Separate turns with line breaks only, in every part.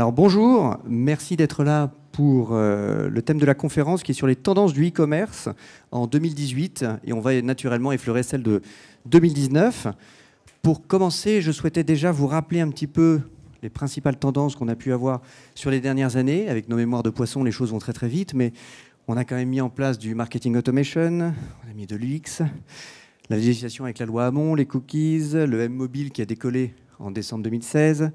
Alors bonjour, merci d'être là pour le thème de la conférence qui est sur les tendances du e-commerce en 2018 et on va naturellement effleurer celle de 2019. Pour commencer, je souhaitais déjà vous rappeler un petit peu les principales tendances qu'on a pu avoir sur les dernières années. Avec nos mémoires de poisson, les choses vont très très vite, mais on a quand même mis en place du marketing automation, on a mis de l'UX, la législation avec la loi Hamon, les cookies, le M-Mobile qui a décollé en décembre 2016,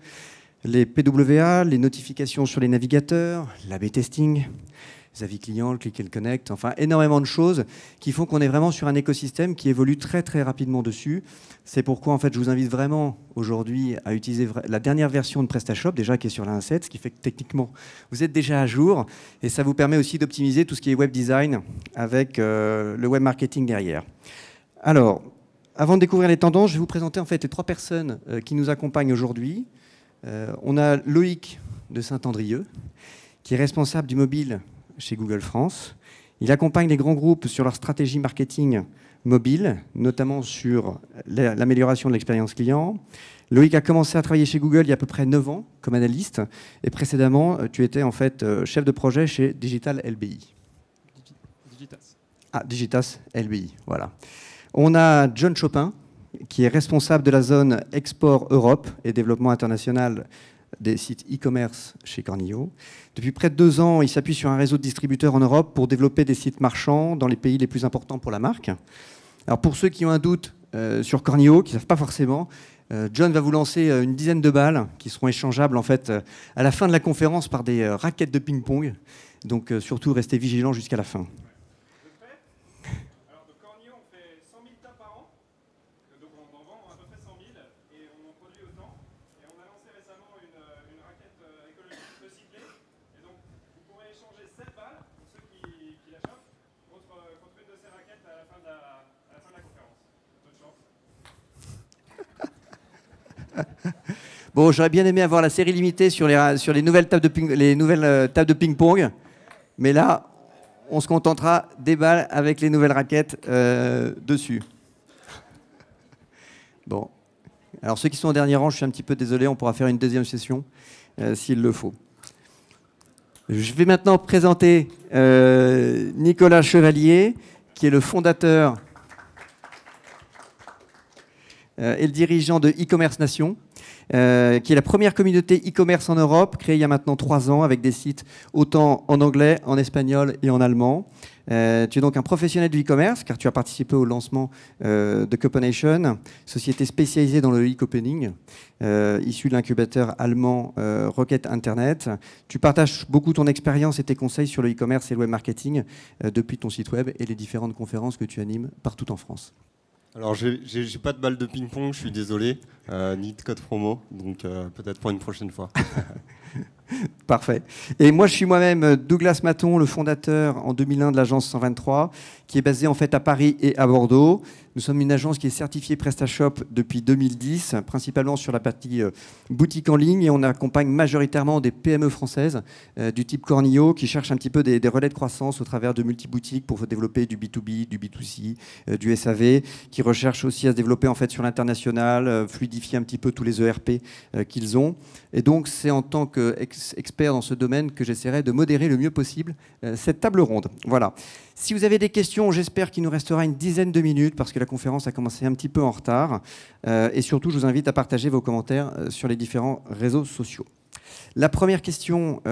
les PWA, les notifications sur les navigateurs, l'A/B testing, les avis clients, le click and connect, enfin énormément de choses qui font qu'on est vraiment sur un écosystème qui évolue très très rapidement dessus. C'est pourquoi en fait je vous invite vraiment aujourd'hui à utiliser la dernière version de PrestaShop déjà qui est sur la 1.7, ce qui fait que techniquement vous êtes déjà à jour et ça vous permet aussi d'optimiser tout ce qui est web design avec le web marketing derrière. Alors, avant de découvrir les tendances, je vais vous présenter en fait les trois personnes qui nous accompagnent aujourd'hui. On a Loïc de Saint-Andrieux, qui est responsable du mobile chez Google France. Il accompagne les grands groupes sur leur stratégie marketing mobile, notamment sur l'amélioration de l'expérience client. Loïc a commencé à travailler chez Google il y a à peu près 9 ans comme analyste. Et précédemment, tu étais en fait chef de projet chez Digital LBI.
Digitas.
Ah, Digitas LBI, voilà. On a John Chopin, qui est responsable de la zone Export Europe et développement international des sites e-commerce chez Cornillo. Depuis près de 2 ans, il s'appuie sur un réseau de distributeurs en Europe pour développer des sites marchands dans les pays les plus importants pour la marque. Alors pour ceux qui ont un doute sur Cornillo, qui ne savent pas forcément, John va vous lancer une dizaine de balles qui seront échangeables en fait à la fin de la conférence par des raquettes de ping-pong. Donc surtout, restez vigilants jusqu'à la fin. Bon, j'aurais bien aimé avoir la série limitée sur les nouvelles tables de ping-pong, mais là, on se contentera des balles avec les nouvelles raquettes dessus. Bon, alors ceux qui sont au dernier rang, je suis un petit peu désolé, on pourra faire une deuxième session s'il le faut. Je vais maintenant présenter Nicolas Chevalier, qui est le fondateur et le dirigeant de e-commerce Nation, qui est la première communauté e-commerce en Europe, créée il y a maintenant 3 ans, avec des sites autant en anglais, en espagnol et en allemand. Tu es donc un professionnel du e-commerce, car tu as participé au lancement de Copenation, société spécialisée dans le e-opening, issue de l'incubateur allemand Rocket Internet. Tu partages beaucoup ton expérience et tes conseils sur le e-commerce et le web marketing depuis ton site web et les différentes conférences que tu animes partout en France.
Alors, j'ai pas de balle de ping-pong, je suis désolé, ni de code promo, donc peut-être pour une prochaine fois.
Parfait. Et moi, je suis moi-même Douglas Maton, le fondateur en 2001 de l'agence 123, qui est basée en fait à Paris et à Bordeaux. Nous sommes une agence qui est certifiée PrestaShop depuis 2010, principalement sur la partie boutique en ligne, et on accompagne majoritairement des PME françaises du type Cornillo qui cherchent un petit peu des relais de croissance au travers de multi-boutiques pour développer du B2B, du B2C, du SAV, qui recherchent aussi à se développer en fait sur l'international, fluidifier un petit peu tous les ERP qu'ils ont. Et donc, c'est en tant qu'expert dans ce domaine que j'essaierai de modérer le mieux possible cette table ronde. Voilà. Si vous avez des questions, j'espère qu'il nous restera une dizaine de minutes parce que la conférence a commencé un petit peu en retard. Et surtout, je vous invite à partager vos commentaires sur les différents réseaux sociaux. La première question,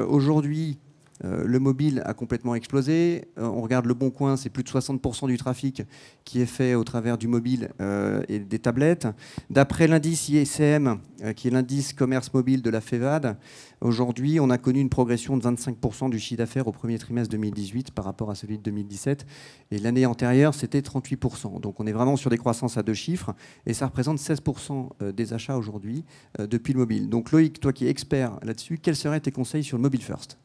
aujourd'hui, le mobile a complètement explosé. On regarde Le Bon Coin, c'est plus de 60% du trafic qui est fait au travers du mobile et des tablettes. D'après l'indice ISM, qui est l'indice commerce mobile de la FEVAD, aujourd'hui, on a connu une progression de 25% du chiffre d'affaires au premier trimestre 2018 par rapport à celui de 2017. Et l'année antérieure, c'était 38%. Donc on est vraiment sur des croissances à 2 chiffres. Et ça représente 16% des achats aujourd'hui depuis le mobile. Donc Loïc, toi qui es expert là-dessus, quels seraient tes conseils sur le mobile first ?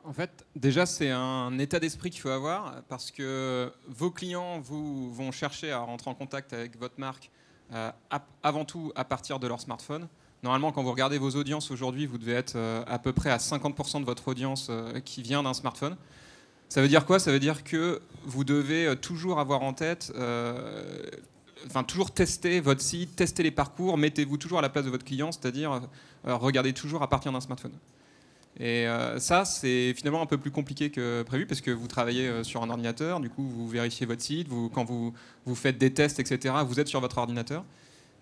En fait, déjà, c'est un état d'esprit qu'il faut avoir parce que vos clients vont chercher à rentrer en contact avec votre marque avant tout à partir de leur smartphone. Normalement, quand vous regardez vos audiences aujourd'hui, vous devez être à peu près à 50% de votre audience qui vient d'un smartphone. Ça veut dire quoi? Ça veut dire que vous devez toujours avoir en tête enfin, toujours tester votre site, tester les parcours, mettez-vous toujours à la place de votre client, c'est-à-dire regardez toujours à partir d'un smartphone. Et ça, c'est finalement un peu plus compliqué que prévu parce que vous travaillez sur un ordinateur, du coup, vous vérifiez votre site, quand vous faites des tests, etc., vous êtes sur votre ordinateur.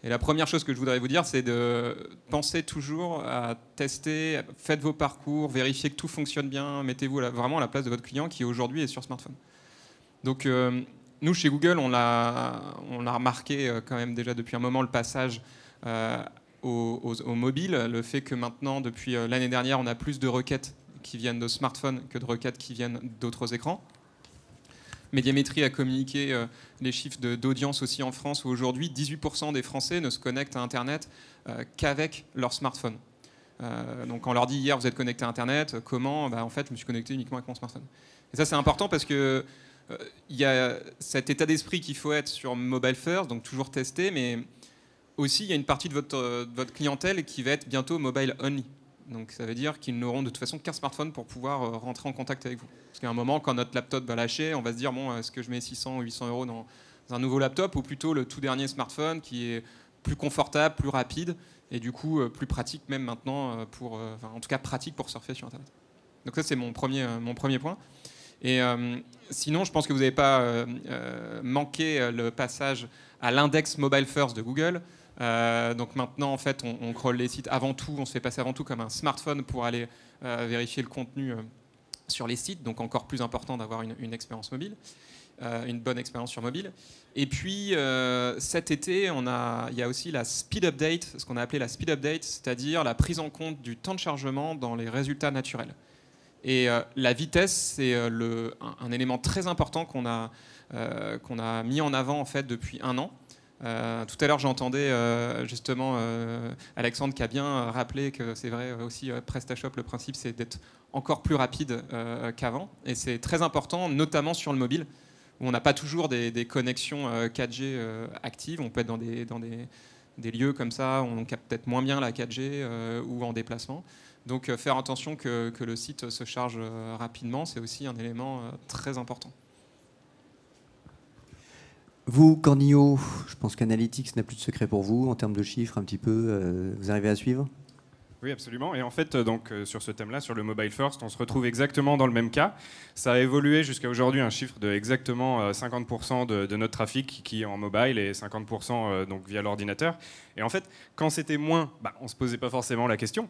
Et la première chose que je voudrais vous dire, c'est de penser toujours à tester, faites vos parcours, vérifiez que tout fonctionne bien, mettez-vous vraiment à la place de votre client qui aujourd'hui est sur smartphone. Donc nous, chez Google, on a remarqué quand même déjà depuis un moment le passage au mobile, le fait que maintenant, depuis l'année dernière, on a plus de requêtes qui viennent de smartphones que de requêtes qui viennent d'autres écrans. Médiamétrie a communiqué les chiffres d'audience aussi en France, où aujourd'hui 18% des Français ne se connectent à Internet qu'avec leur smartphone. Donc on leur dit hier, vous êtes connecté à Internet, comment? En fait, je me suis connecté uniquement avec mon smartphone. Et ça, c'est important parce que il y a cet état d'esprit qu'il faut être sur mobile first, donc toujours tester, mais aussi, il y a une partie de votre clientèle qui va être bientôt mobile only. Donc ça veut dire qu'ils n'auront de toute façon qu'un smartphone pour pouvoir rentrer en contact avec vous. Parce qu'à un moment, quand notre laptop va lâcher, on va se dire, bon, est-ce que je mets 600 ou 800 euros dans un nouveau laptop, ou plutôt le tout dernier smartphone qui est plus confortable, plus rapide, et du coup plus pratique même maintenant, en tout cas pratique pour surfer sur Internet. Donc ça, c'est mon premier point. Et sinon, je pense que vous n'avez pas manqué le passage à l'index mobile first de Google. Donc maintenant, en fait, on crawl les sites avant tout, on se fait passer avant tout comme un smartphone pour aller vérifier le contenu sur les sites, donc encore plus important d'avoir une expérience mobile, une bonne expérience sur mobile. Et puis cet été, il y a aussi la speed update, ce qu'on a appelé la speed update, c'est-à-dire la prise en compte du temps de chargement dans les résultats naturels. Et la vitesse, c'est un élément très important qu'on a mis en avant en fait depuis un an. Tout à l'heure, j'entendais justement Alexandre qui a bien rappelé que c'est vrai aussi PrestaShop, le principe c'est d'être encore plus rapide qu'avant. Et c'est très important, notamment sur le mobile, où on n'a pas toujours des connexions 4G actives. On peut être dans des lieux comme ça, où on capte peut-être moins bien la 4G ou en déplacement. Donc faire attention que le site se charge rapidement, c'est aussi un élément très important.
Vous, Cornillo, je pense qu'Analytics n'a plus de secret pour vous en termes de chiffres un petit peu. Vous arrivez à suivre?
Oui, absolument. Et en fait, donc, sur ce thème-là, sur le mobile first, on se retrouve exactement dans le même cas. Ça a évolué jusqu'à aujourd'hui un chiffre de exactement 50% de notre trafic qui est en mobile et 50% donc via l'ordinateur. Et en fait, quand c'était moins, on ne se posait pas forcément la question.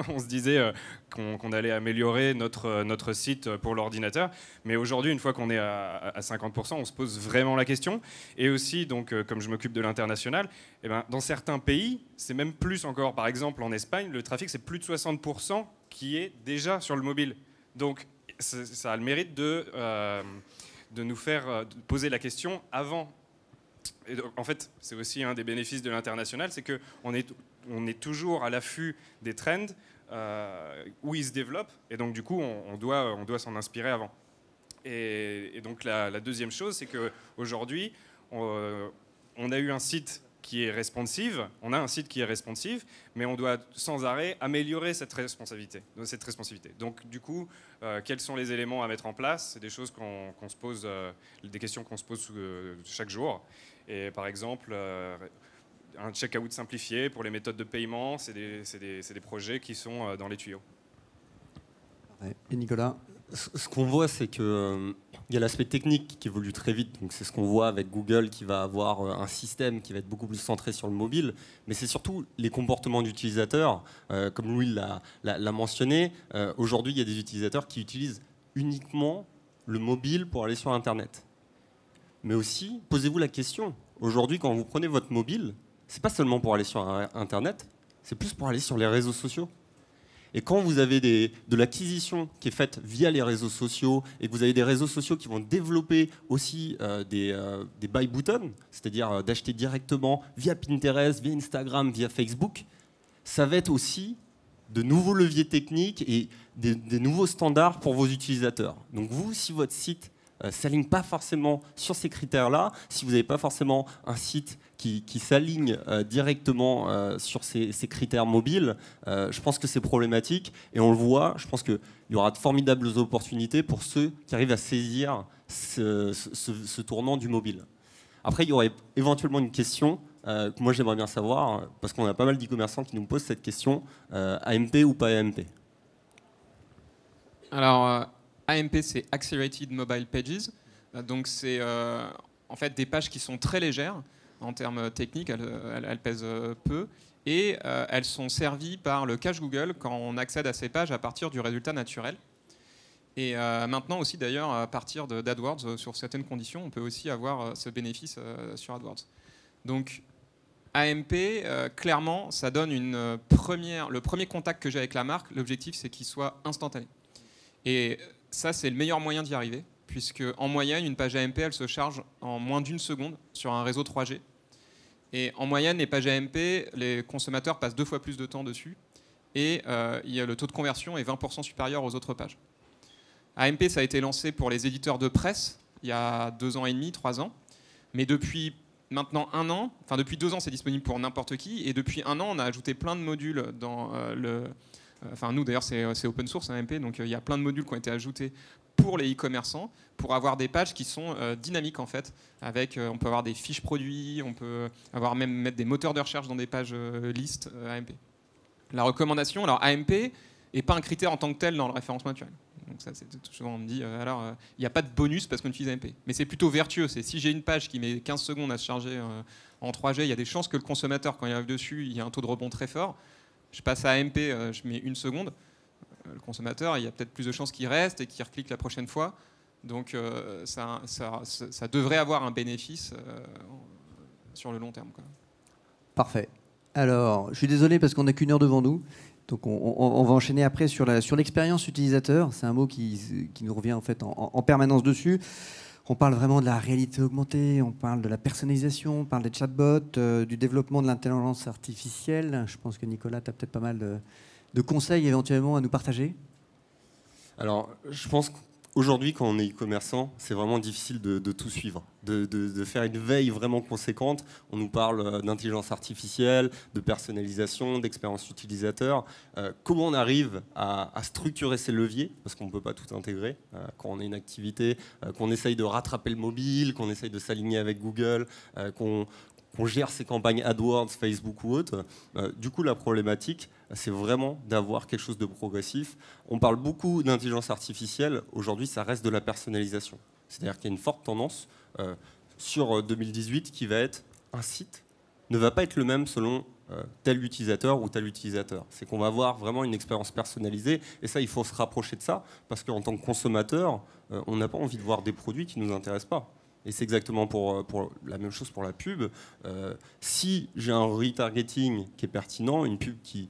On se disait qu'on allait améliorer notre site pour l'ordinateur. Mais aujourd'hui, une fois qu'on est à 50%, on se pose vraiment la question. Et aussi, donc, comme je m'occupe de l'international, dans certains pays, c'est même plus encore. Par exemple, en Espagne, le trafic, c'est plus de 60% qui est déjà sur le mobile. Donc, ça a le mérite de nous faire poser la question avant. Et donc, en fait, c'est aussi un des bénéfices de l'international, c'est qu'on est toujours à l'affût des trends où ils se développent, et donc du coup, on doit s'en inspirer avant. Et donc la deuxième chose, c'est qu'aujourd'hui, on a eu un site qui est responsive, mais on doit sans arrêt améliorer cette responsivité. Donc du coup, quels sont les éléments à mettre en place? C'est des choses qu'on se pose, des questions qu'on se pose chaque jour. Et par exemple, un checkout simplifié pour les méthodes de paiement, c'est des projets qui sont dans les tuyaux.
Et Nicolas?
Ce qu'on voit, c'est qu'il y a l'aspect technique qui évolue très vite. Donc c'est ce qu'on voit avec Google qui va avoir un système qui va être beaucoup plus centré sur le mobile. Mais c'est surtout les comportements d'utilisateurs. Comme Louis l'a mentionné, aujourd'hui, il y a des utilisateurs qui utilisent uniquement le mobile pour aller sur Internet. Mais aussi, posez-vous la question. Aujourd'hui, quand vous prenez votre mobile, c'est pas seulement pour aller sur Internet, c'est plus pour aller sur les réseaux sociaux. Et quand vous avez de l'acquisition qui est faite via les réseaux sociaux et que vous avez des réseaux sociaux qui vont développer aussi des buy buttons, c'est-à-dire d'acheter directement via Pinterest, via Instagram, via Facebook, ça va être aussi de nouveaux leviers techniques et des nouveaux standards pour vos utilisateurs. Donc vous, si votre site s'aligne pas forcément sur ces critères-là, si vous n'avez pas forcément un site qui s'aligne directement sur ces critères mobiles, je pense que c'est problématique et on le voit, je pense qu'il y aura de formidables opportunités pour ceux qui arrivent à saisir ce tournant du mobile. Après, il y aurait éventuellement une question que moi j'aimerais bien savoir, parce qu'on a pas mal d'e-commerçants qui nous posent cette question, AMP ou pas AMP?
Alors, AMP, c'est Accelerated Mobile Pages. Donc, c'est en fait des pages qui sont très légères en termes techniques, elles pèsent peu. Et elles sont servies par le cache Google quand on accède à ces pages à partir du résultat naturel. Et maintenant aussi, d'ailleurs, à partir d'AdWords, sur certaines conditions, on peut aussi avoir ce bénéfice sur AdWords. Donc, AMP, clairement, ça donne le premier contact que j'ai avec la marque. L'objectif, c'est qu'il soit instantané. Et ça, c'est le meilleur moyen d'y arriver, puisque en moyenne, une page AMP, elle se charge en moins d'1 seconde sur un réseau 3G. Et en moyenne, les pages AMP, les consommateurs passent 2 fois plus de temps dessus, et le taux de conversion est 20% supérieur aux autres pages. AMP, ça a été lancé pour les éditeurs de presse il y a 2 ans et demi, 3 ans, mais depuis maintenant 1 an, enfin depuis 2 ans, c'est disponible pour n'importe qui, et depuis 1 an, on a ajouté plein de modules dans Enfin, nous, d'ailleurs, c'est open source, AMP, donc il y a plein de modules qui ont été ajoutés pour les e-commerçants, pour avoir des pages qui sont dynamiques, en fait. Avec, on peut avoir des fiches produits, on peut même mettre des moteurs de recherche dans des pages listes AMP. La recommandation, alors AMP n'est pas un critère en tant que tel dans le référencement naturel. Donc ça, c'est souvent on me dit, il n'y a pas de bonus parce qu'on utilise AMP. Mais c'est plutôt vertueux. C'est si j'ai une page qui met 15 secondes à se charger en 3G, il y a des chances que le consommateur, quand il arrive dessus, il y a un taux de rebond très fort. Je passe à AMP, je mets 1 seconde. Le consommateur, il y a peut-être plus de chances qu'il reste et qu'il reclique la prochaine fois. Donc ça devrait avoir un bénéfice sur le long terme, quoi.
Parfait. Alors, je suis désolé parce qu'on n'a qu'1 heure devant nous. Donc on va enchaîner après sur l'expérience utilisateur. C'est un mot qui nous revient en fait en permanence dessus. On parle vraiment de la réalité augmentée, on parle de la personnalisation, on parle des chatbots, du développement de l'intelligence artificielle. Je pense que Nicolas, tu as peut-être pas mal de conseils éventuellement à nous partager.
Alors, je pense qu'aujourd'hui, quand on est e-commerçant, c'est vraiment difficile de tout suivre, de faire une veille vraiment conséquente. On nous parle d'intelligence artificielle, de personnalisation, d'expérience utilisateur. Comment on arrive à structurer ces leviers, parce qu'on ne peut pas tout intégrer, quand on a une activité, qu'on essaye de rattraper le mobile, qu'on essaye de s'aligner avec Google, qu'on gère ses campagnes AdWords, Facebook ou autres. Du coup, la problématique, c'est vraiment d'avoir quelque chose de progressif. On parle beaucoup d'intelligence artificielle. Aujourd'hui, ça reste de la personnalisation. C'est-à-dire qu'il y a une forte tendance sur 2018 qui va être un site ne va pas être le même selon tel utilisateur ou tel utilisateur. C'est qu'on va avoir vraiment une expérience personnalisée. Et ça, il faut se rapprocher de ça parce qu'en tant que consommateur, on n'a pas envie de voir des produits qui ne nous intéressent pas. Et c'est exactement pour la même chose pour la pub. Si j'ai un retargeting qui est pertinent, une pub qui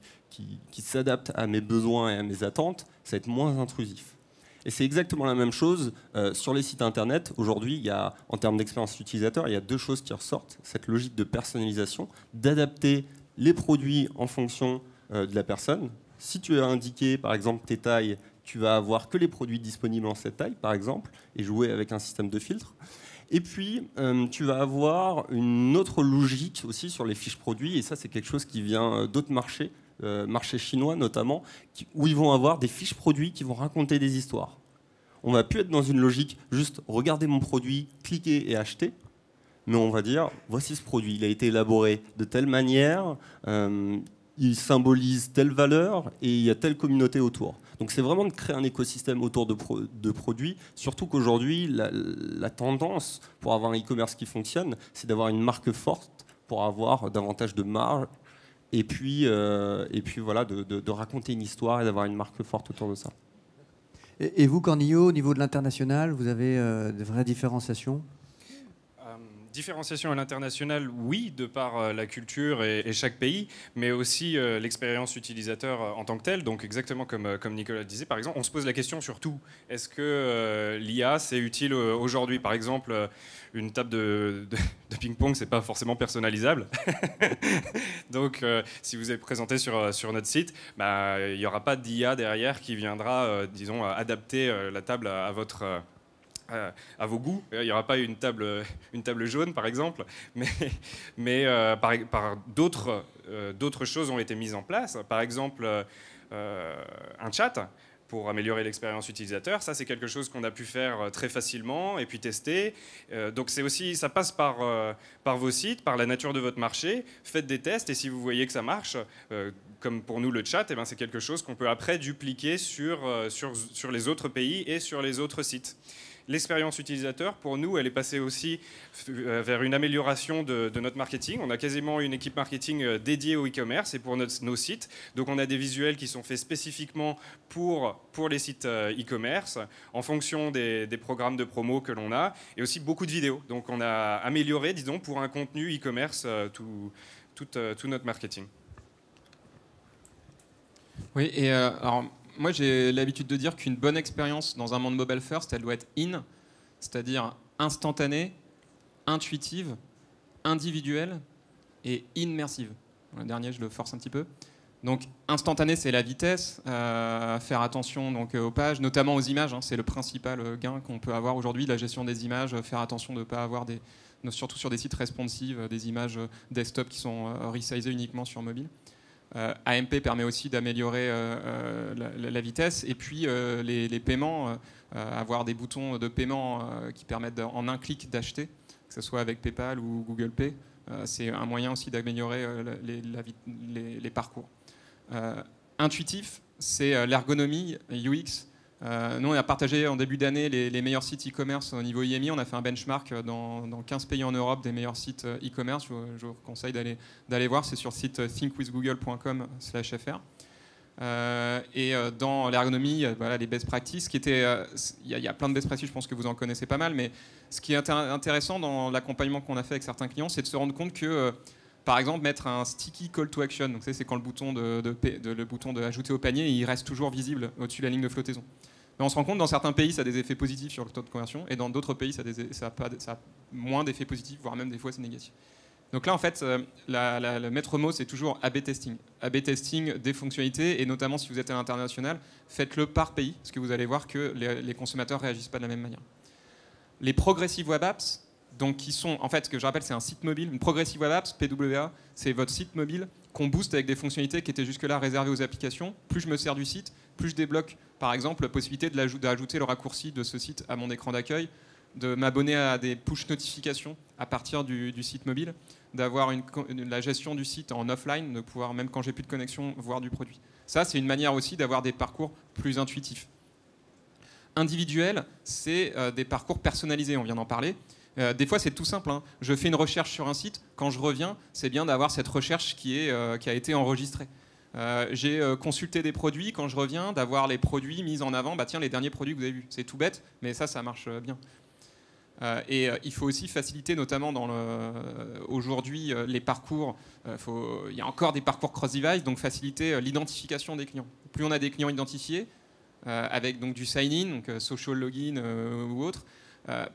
s'adapte à mes besoins et à mes attentes, ça va être moins intrusif. Et c'est exactement la même chose sur les sites internet. Aujourd'hui, en termes d'expérience utilisateur, il y a 2 choses qui ressortent. Cette logique de personnalisation, d'adapter les produits en fonction de la personne. Si tu as indiqué, par exemple, tes tailles, tu vas avoir que les produits disponibles en cette taille, par exemple, et jouer avec un système de filtre. Et puis, tu vas avoir une autre logique aussi sur les fiches produits, et ça, c'est quelque chose qui vient d'autres marchés, marchés chinois notamment, où ils vont avoir des fiches produits qui vont raconter des histoires. On ne va plus être dans une logique juste regarder mon produit, cliquer et acheter, mais on va dire voici ce produit, il a été élaboré de telle manière, il symbolise telle valeur et il y a telle communauté autour. Donc c'est vraiment de créer un écosystème autour de produits, surtout qu'aujourd'hui, la tendance pour avoir un e-commerce qui fonctionne, c'est d'avoir une marque forte pour avoir davantage de marge et puis voilà, de raconter une histoire et d'avoir une marque forte autour de ça.
Et vous, Cornillo, au niveau de l'international, vous avez de vraies différenciations ?
Différenciation à l'international, oui, de par la culture et chaque pays, mais aussi l'expérience utilisateur en tant que telle. Donc exactement comme Nicolas disait, par exemple, on se pose la question surtout, est-ce que l'IA, c'est utile aujourd'hui ? Par exemple, une table de ping-pong, c'est pas forcément personnalisable. Donc si vous êtes présenté sur notre site, il n'y aura pas d'IA derrière qui viendra, disons, adapter la table à votre... à vos goûts. Il n'y aura pas une table jaune, par exemple, mais par d'autres choses ont été mises en place. Par exemple, un chat. pour améliorer l'expérience utilisateur. Ça, c'est quelque chose qu'on a pu faire très facilement et puis tester. Donc ça passe par vos sites, par la nature de votre marché. Faites des tests et si vous voyez que ça marche, comme pour nous le chat, c'est quelque chose qu'on peut après dupliquer sur les autres pays et sur les autres sites. L'expérience utilisateur, pour nous, elle est passée aussi vers une amélioration de notre marketing. On a quasiment une équipe marketing dédiée au e-commerce et pour nos sites. Donc on a des visuels qui sont faits spécifiquement pour les sites e-commerce, en fonction des programmes de promo que l'on a, et aussi beaucoup de vidéos. Donc on a amélioré, disons, pour un contenu e-commerce, tout notre marketing.
Oui, et alors... Moi, j'ai l'habitude de dire qu'une bonne expérience dans un monde mobile first, elle doit être c'est-à-dire instantanée, intuitive, individuelle et immersive. Le dernier, je le force un petit peu. Donc, instantané, c'est la vitesse, faire attention donc, aux pages, notamment aux images. Hein, c'est le principal gain qu'on peut avoir aujourd'hui, la gestion des images, faire attention de ne pas avoir, surtout sur des sites responsives, des images desktop qui sont resizées uniquement sur mobile. AMP permet aussi d'améliorer la vitesse et puis les paiements, avoir des boutons de paiement qui permettent en un clic d'acheter, que ce soit avec PayPal ou Google Pay. C'est un moyen aussi d'améliorer les parcours. Intuitif, c'est l'ergonomie UX. Nous, on a partagé en début d'année les meilleurs sites e-commerce au niveau IMI. On a fait un benchmark dans 15 pays en Europe des meilleurs sites e-commerce. Je vous conseille d'aller voir. C'est sur le site thinkwithgoogle.com/fr. Et dans l'ergonomie, voilà, les best practices. Il y a plein de best practices, je pense que vous en connaissez pas mal. Mais ce qui est intéressant dans l'accompagnement qu'on a fait avec certains clients, c'est de se rendre compte que... par exemple, mettre un sticky call to action, donc c'est quand le bouton de ajouter au panier, il reste toujours visible au-dessus de la ligne de flottaison. Mais on se rend compte, dans certains pays, ça a des effets positifs sur le taux de conversion, et dans d'autres pays, ça a moins d'effets positifs, voire même des fois c'est négatif. Donc là, en fait, le maître mot, c'est toujours A/B testing. A/B testing des fonctionnalités, et notamment si vous êtes à l'international, faites-le par pays, parce que vous allez voir que les consommateurs ne réagissent pas de la même manière. Les progressive web apps, donc qui sont, en fait, ce que je rappelle, c'est un site mobile. Une Progressive Web Apps, PWA, c'est votre site mobile qu'on booste avec des fonctionnalités qui étaient jusque-là réservées aux applications. Plus je me sers du site, plus je débloque, par exemple, la possibilité d'ajouter le raccourci de ce site à mon écran d'accueil, de m'abonner à des push notifications à partir du site mobile, d'avoir la gestion du site en offline, de pouvoir, même quand j'ai plus de connexion, voir du produit. Ça, c'est une manière aussi d'avoir des parcours plus intuitifs. Individuel, c'est des parcours personnalisés, on vient d'en parler. Des fois, c'est tout simple. Hein. Je fais une recherche sur un site. Quand je reviens, c'est bien d'avoir cette recherche qui a été enregistrée. J'ai consulté des produits. Quand je reviens, d'avoir les produits mis en avant. Bah, tiens, les derniers produits que vous avez vus. C'est tout bête, mais ça marche bien. Et il faut aussi faciliter, notamment aujourd'hui, les parcours. Il y a encore des parcours cross-device, donc faciliter l'identification des clients. Plus on a des clients identifiés, avec donc, du sign-in, donc social login ou autre,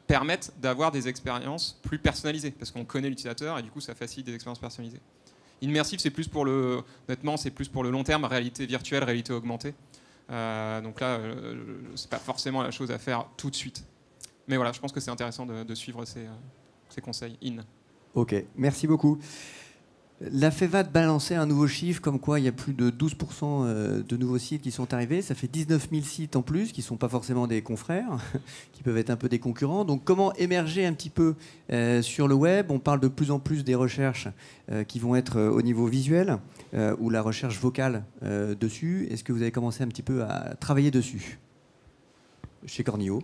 permettent d'avoir des expériences plus personnalisées parce qu'on connaît l'utilisateur et du coup ça facilite des expériences personnalisées. Immersif, c'est plus pour le long terme, réalité virtuelle, réalité augmentée. Donc là, c'est pas forcément la chose à faire tout de suite. Mais voilà, je pense que c'est intéressant de suivre ces conseils.
Ok, merci beaucoup. La FEVAD balançait un nouveau chiffre comme quoi il y a plus de 12% de nouveaux sites qui sont arrivés. Ça fait 19 000 sites en plus qui ne sont pas forcément des confrères, qui peuvent être un peu des concurrents. Donc comment émerger un petit peu sur le web? On parle de plus en plus des recherches qui vont être au niveau visuel ou la recherche vocale dessus. Est-ce que vous avez commencé un petit peu à travailler dessus chez Cornio?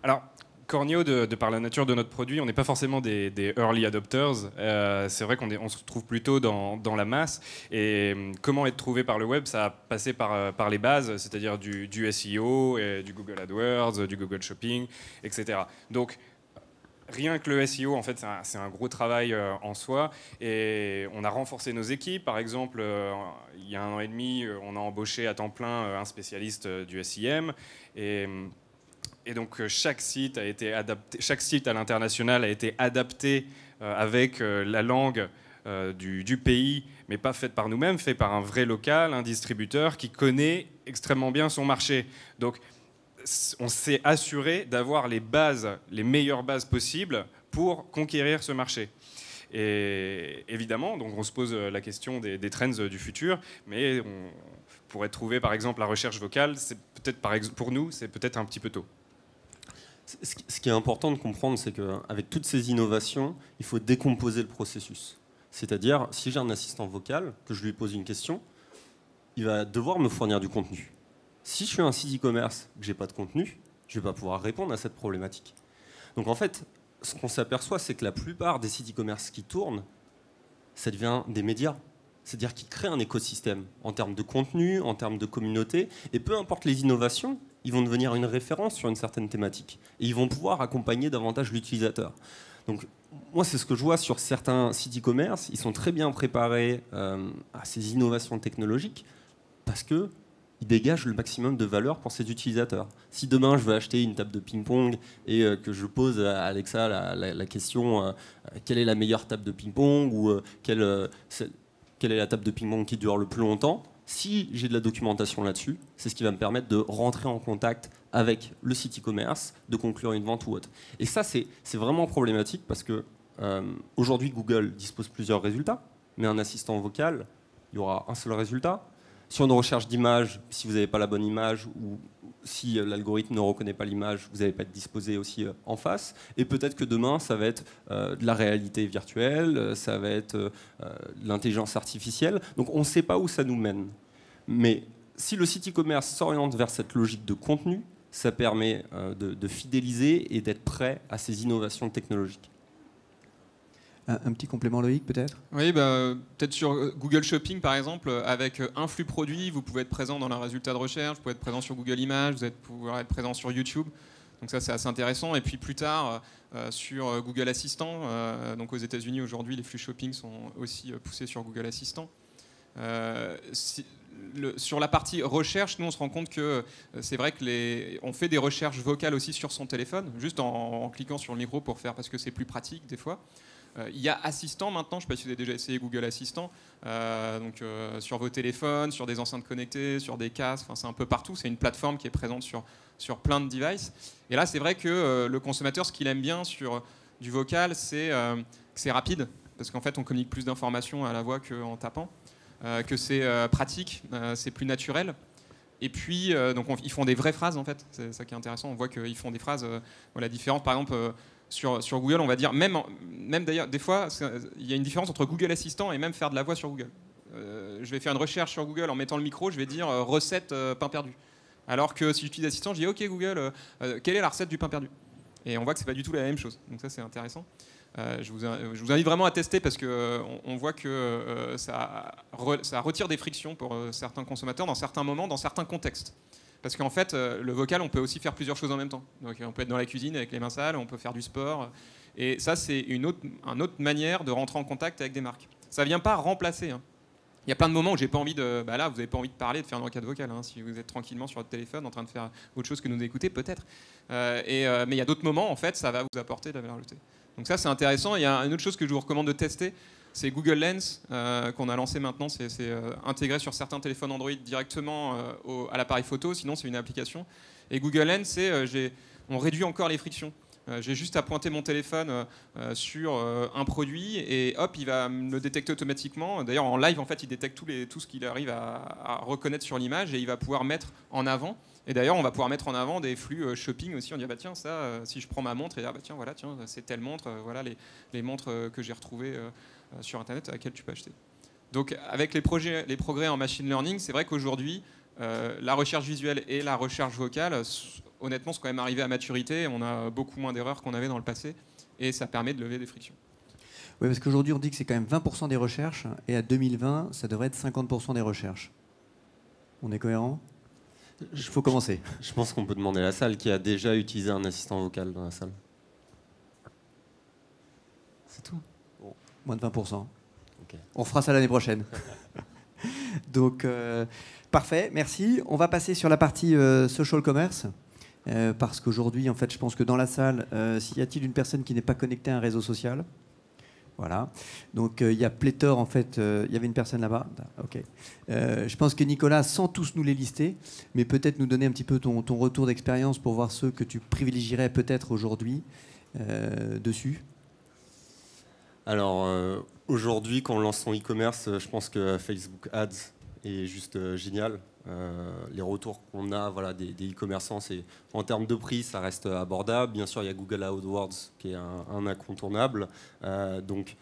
Alors, Cornio, de par la nature de notre produit, on n'est pas forcément des early adopters. C'est vrai qu'on se trouve plutôt dans la masse. Et comment être trouvé par le web, ça a passé par les bases, c'est-à-dire du SEO, et du Google AdWords, du Google Shopping, etc. Donc, rien que le SEO, en fait, c'est un gros travail en soi. Et on a renforcé nos équipes. Par exemple, il y a 1 an et demi, on a embauché à temps plein un spécialiste du SEM. Et donc chaque site à l'international a été adapté avec la langue du pays, mais pas faite par nous-mêmes, fait par un vrai local, un distributeur qui connaît extrêmement bien son marché. Donc on s'est assuré d'avoir les meilleures bases possibles pour conquérir ce marché. Et évidemment, donc on se pose la question des trends du futur, mais on pourrait trouver par exemple la recherche vocale, c'est peut-être pour nous, c'est peut-être un petit peu tôt.
Ce qui est important de comprendre, c'est qu'avec toutes ces innovations, il faut décomposer le processus. C'est-à-dire, si j'ai un assistant vocal, que je lui pose une question, il va devoir me fournir du contenu. Si je suis un site e-commerce, que je n'ai pas de contenu, je ne vais pas pouvoir répondre à cette problématique. Donc en fait, ce qu'on s'aperçoit, c'est que la plupart des sites e-commerce qui tournent, ça devient des médias. C'est-à-dire qu'ils créent un écosystème en termes de contenu, en termes de communauté, et peu importe les innovations, ils vont devenir une référence sur une certaine thématique. Et ils vont pouvoir accompagner davantage l'utilisateur. Donc moi, c'est ce que je vois sur certains sites e-commerce. Ils sont très bien préparés à ces innovations technologiques parce qu'ils dégagent le maximum de valeur pour ces utilisateurs. Si demain, je veux acheter une table de ping-pong et que je pose à Alexa la question quelle est la meilleure table de ping-pong ou quelle est la table de ping-pong qui dure le plus longtemps, si j'ai de la documentation là-dessus, c'est ce qui va me permettre de rentrer en contact avec le site e-commerce, de conclure une vente ou autre. Et ça, c'est vraiment problématique parce que aujourd'hui, Google dispose plusieurs résultats, mais un assistant vocal, il y aura un seul résultat. Sur une recherche d'image, si vous n'avez pas la bonne image ou si l'algorithme ne reconnaît pas l'image, vous n'allez pas être disposé aussi en face. Et peut-être que demain, ça va être de la réalité virtuelle, ça va être de l'intelligence artificielle. Donc on ne sait pas où ça nous mène. Mais si le site e-commerce s'oriente vers cette logique de contenu, ça permet de fidéliser et d'être prêt à ces innovations technologiques.
Un petit complément, Loïc, peut-être?
Oui, peut-être sur Google Shopping, par exemple, avec un flux produit, vous pouvez être présent dans un résultat de recherche, vous pouvez être présent sur Google Images, vous allez pouvoir être présent sur YouTube. Donc ça, c'est assez intéressant. Et puis plus tard, sur Google Assistant, donc aux États-Unis aujourd'hui, les flux shopping sont aussi poussés sur Google Assistant. Sur la partie recherche, nous on se rend compte que c'est vrai que on fait des recherches vocales aussi sur son téléphone, juste en cliquant sur le micro pour faire, parce que c'est plus pratique des fois. Il y a Assistant maintenant, je ne sais pas si vous avez déjà essayé Google Assistant, sur vos téléphones, sur des enceintes connectées, sur des casques, c'est un peu partout. C'est une plateforme qui est présente sur plein de devices. Et là, c'est vrai que le consommateur, ce qu'il aime bien sur du vocal, c'est que c'est rapide, parce qu'en fait, on communique plus d'informations à la voix qu'en tapant, que c'est pratique, c'est plus naturel. Et puis, ils font des vraies phrases, en fait. C'est ça qui est intéressant. On voit qu'ils font des phrases différentes. Par exemple, sur Google, on va dire, même d'ailleurs, des fois, il y a une différence entre Google Assistant et même faire de la voix sur Google. Je vais faire une recherche sur Google en mettant le micro, je vais dire recette pain perdu. Alors que si j'utilise Assistant, je dis OK Google, quelle est la recette du pain perdu? Et on voit que c'est pas du tout la même chose. Donc ça, c'est intéressant. Je vous invite vraiment à tester parce qu'on voit que ça retire des frictions pour certains consommateurs dans certains moments, dans certains contextes. Parce qu'en fait, le vocal, on peut aussi faire plusieurs choses en même temps. Donc, on peut être dans la cuisine avec les mains sales, on peut faire du sport. Et ça, c'est une autre manière de rentrer en contact avec des marques. Ça ne vient pas remplacer. Hein. Il y a plein de moments où j'ai pas envie de... là, vous n'avez pas envie de parler, de faire une requête vocale. Hein, si vous êtes tranquillement sur votre téléphone en train de faire autre chose que nous écouter, peut-être. Mais il y a d'autres moments, en fait, ça va vous apporter de la valeur ajoutée. Donc ça, c'est intéressant. Il y a une autre chose que je vous recommande de tester. C'est Google Lens qu'on a lancé maintenant. C'est intégré sur certains téléphones Android directement à l'appareil photo. Sinon, c'est une application. Et Google Lens, on réduit encore les frictions. J'ai juste à pointer mon téléphone sur un produit et hop, il va me le détecter automatiquement. D'ailleurs, en live, en fait, il détecte tout ce qu'il arrive à reconnaître sur l'image et il va pouvoir mettre en avant. Et d'ailleurs, on va pouvoir mettre en avant des flux shopping aussi. On dit, tiens, ça, si je prends ma montre, et tiens, voilà, c'est telle montre, voilà les montres que j'ai retrouvées sur Internet à laquelle tu peux acheter. Donc, avec les progrès en machine learning, c'est vrai qu'aujourd'hui, la recherche visuelle et la recherche vocale, honnêtement, sont quand même arrivées à maturité. On a beaucoup moins d'erreurs qu'on avait dans le passé, et ça permet de lever des frictions.
Oui, parce qu'aujourd'hui, on dit que c'est quand même 20% des recherches, et à 2020, ça devrait être 50% des recherches. On est cohérent ? Il faut commencer.
Je pense qu'on peut demander à la salle qui a déjà utilisé un assistant vocal dans la salle. C'est tout.
Bon. Moins de 20%.
Okay.
On fera ça l'année prochaine. Donc, parfait, merci. On va passer sur la partie social commerce. Parce qu'aujourd'hui, en fait, je pense que dans la salle, s'il y a-t-il une personne qui n'est pas connectée à un réseau social? Voilà. Donc, il y a pléthore, en fait. Il y avait une personne là-bas. OK. Je pense que Nicolas, sans tous nous les lister, mais peut-être nous donner un petit peu ton retour d'expérience pour voir ceux que tu privilégierais peut-être aujourd'hui dessus.
Alors, aujourd'hui, quand on lance son e-commerce, je pense que Facebook Ads est juste génial. Les retours qu'on a voilà, des e-commerçants, en termes de prix, ça reste abordable. Bien sûr, il y a Google AdWords qui est un incontournable. Donc,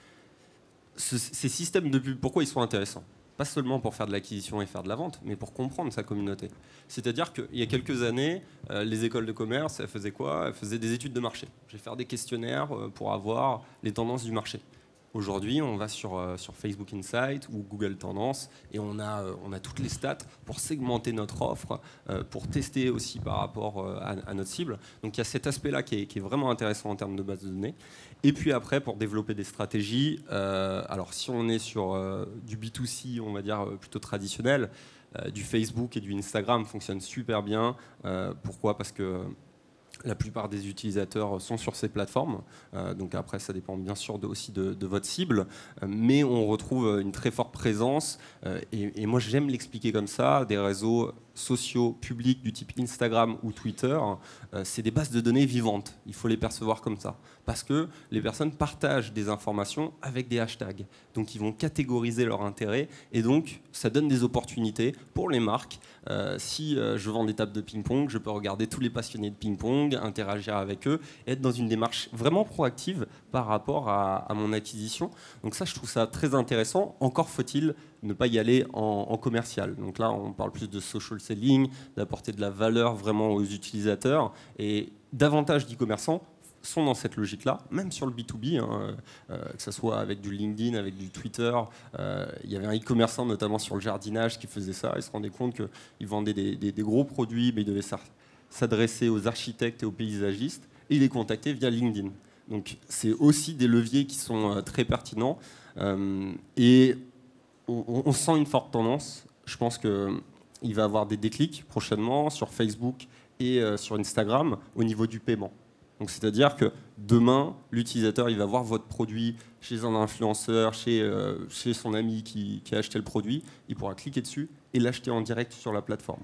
ces systèmes de pub, pourquoi ils sont intéressants? Pas seulement pour faire de l'acquisition et faire de la vente, mais pour comprendre sa communauté. C'est-à-dire qu'il y a quelques années, les écoles de commerce, elles faisaient quoi? Elles faisaient des études de marché. Je vais faire des questionnaires pour avoir les tendances du marché. Aujourd'hui, on va sur Facebook Insight ou Google Tendances et on a toutes les stats pour segmenter notre offre, pour tester aussi par rapport à notre cible. Donc il y a cet aspect-là qui est vraiment intéressant en termes de base de données. Et puis après, pour développer des stratégies, alors si on est sur du B2C, on va dire plutôt traditionnel, du Facebook et du Instagram fonctionnent super bien. Pourquoi? Parce que la plupart des utilisateurs sont sur ces plateformes, donc après ça dépend bien sûr aussi de votre cible, mais on retrouve une très forte présence, et moi j'aime l'expliquer comme ça, des réseaux sociaux publics du type Instagram ou Twitter, c'est des bases de données vivantes, il faut les percevoir comme ça, parce que les personnes partagent des informations avec des hashtags, donc ils vont catégoriser leur intérêt, et donc ça donne des opportunités pour les marques. Si je vends des tables de ping-pong, je peux regarder tous les passionnés de ping-pong, interagir avec eux, et être dans une démarche vraiment proactive par rapport à mon acquisition. Donc ça, je trouve ça très intéressant. Encore faut-il ne pas y aller en commercial. Donc là, on parle plus de social selling, d'apporter de la valeur vraiment aux utilisateurs, et davantage d'e-commerçants sont dans cette logique-là, même sur le B2B, que ce soit avec du LinkedIn, avec du Twitter. Il y avait un e-commerçant notamment sur le jardinage qui faisait ça. Il se rendait compte qu'il vendait des gros produits, mais il devait s'adresser aux architectes et aux paysagistes, et il les contactait via LinkedIn. Donc c'est aussi des leviers qui sont très pertinents. Et on sent une forte tendance. Je pense qu'il va y avoir des déclics prochainement sur Facebook et sur Instagram au niveau du paiement. Donc c'est-à-dire que demain, l'utilisateur il va voir votre produit chez un influenceur, chez son ami qui a acheté le produit, il pourra cliquer dessus et l'acheter en direct sur la plateforme.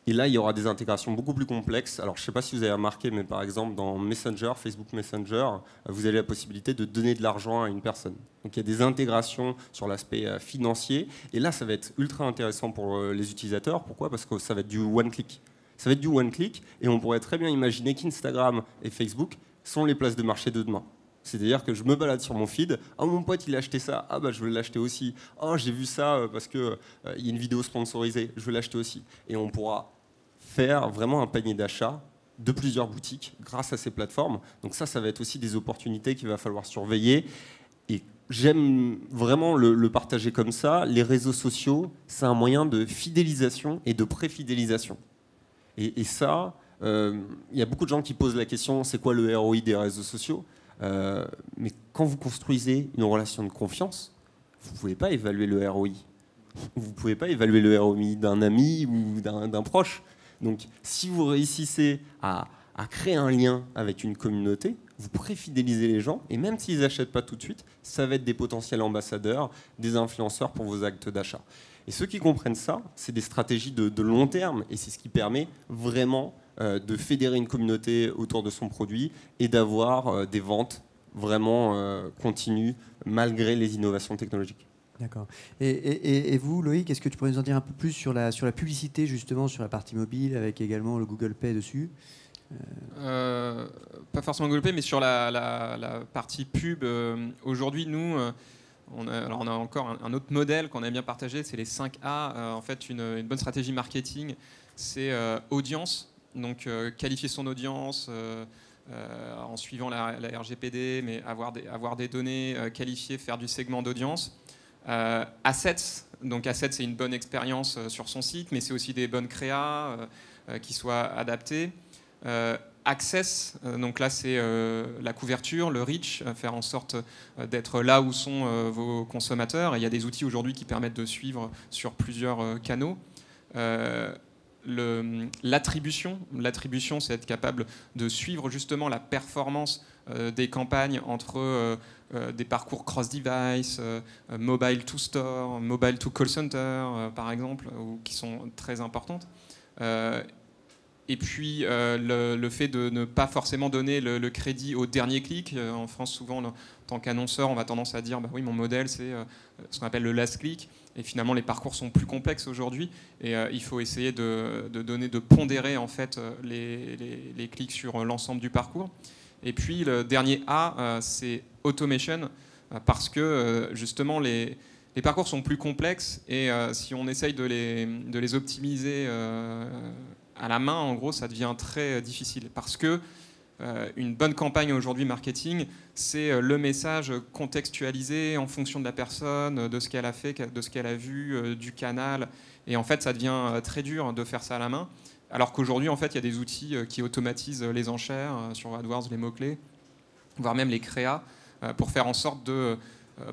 Et là, il y aura des intégrations beaucoup plus complexes. Alors, je ne sais pas si vous avez remarqué, mais par exemple, dans Messenger, Facebook Messenger, vous avez la possibilité de donner de l'argent à une personne. Donc, il y a des intégrations sur l'aspect financier. Et là, ça va être ultra intéressant pour les utilisateurs. Pourquoi? Parce que ça va être du one-click. Ça va être du one-click, et on pourrait très bien imaginer qu'Instagram et Facebook sont les places de marché de demain. C'est-à-dire que je me balade sur mon feed, « Ah, mon pote, il a acheté ça, ah bah je veux l'acheter aussi. Oh, j'ai vu ça parce qu'il y a une vidéo sponsorisée, je veux l'acheter aussi. » Et on pourra faire vraiment un panier d'achat de plusieurs boutiques grâce à ces plateformes. Donc ça va être aussi des opportunités qu'il va falloir surveiller. Et j'aime vraiment le partager comme ça. Les réseaux sociaux, c'est un moyen de fidélisation et de préfidélisation. Et ça, il y a beaucoup de gens qui posent la question, c'est quoi le ROI des réseaux sociaux? Mais quand vous construisez une relation de confiance, vous ne pouvez pas évaluer le ROI. Vous ne pouvez pas évaluer le ROI d'un ami ou d'un proche. Donc, si vous réussissez à créer un lien avec une communauté, vous préfidélisez les gens, et même s'ils n'achètent pas tout de suite, ça va être des potentiels ambassadeurs, des influenceurs pour vos actes d'achat. Et ceux qui comprennent ça, c'est des stratégies de long terme, et c'est ce qui permet vraiment de fédérer une communauté autour de son produit et d'avoir des ventes vraiment continues malgré les innovations technologiques.
D'accord. Et vous, Loïc, est-ce que tu pourrais nous en dire un peu plus sur la publicité, justement, sur la partie mobile, avec également le Google Pay dessus?
Pas forcément Google Pay, mais sur la partie pub, aujourd'hui, nous, on a encore un autre modèle qu'on aime bien partager, c'est les 5A. En fait, une bonne stratégie marketing, c'est audience, donc qualifier son audience en suivant la RGPD, mais avoir des données qualifiées, faire du segment d'audience. Assets, donc Assets, c'est une bonne expérience sur son site, mais c'est aussi des bonnes créas qui soient adaptées. Access, donc là c'est la couverture, le reach, faire en sorte d'être là où sont vos consommateurs. Et il y a des outils aujourd'hui qui permettent de suivre sur plusieurs canaux. L'attribution, c'est être capable de suivre justement la performance des campagnes entre des parcours cross-device, mobile to store, mobile to call center, par exemple, qui sont très importantes. Et puis le fait de ne pas forcément donner le crédit au dernier clic. En France, souvent, en tant qu'annonceur, on va tendance à dire bah oui, mon modèle, c'est ce qu'on appelle le last click. Et finalement, les parcours sont plus complexes aujourd'hui. Et il faut essayer de pondérer en fait, les clics sur l'ensemble du parcours. Et puis le dernier A, c'est automation, parce que justement, les parcours sont plus complexes. Et si on essaye de les optimiser à la main, en gros, ça devient très difficile. Parce que une bonne campagne aujourd'hui marketing, c'est le message contextualisé en fonction de la personne, de ce qu'elle a fait, de ce qu'elle a vu, du canal. Et en fait, ça devient très dur de faire ça à la main. Alors qu'aujourd'hui, en fait, il y a des outils qui automatisent les enchères sur AdWords, les mots-clés, voire même les créas, pour faire en sorte de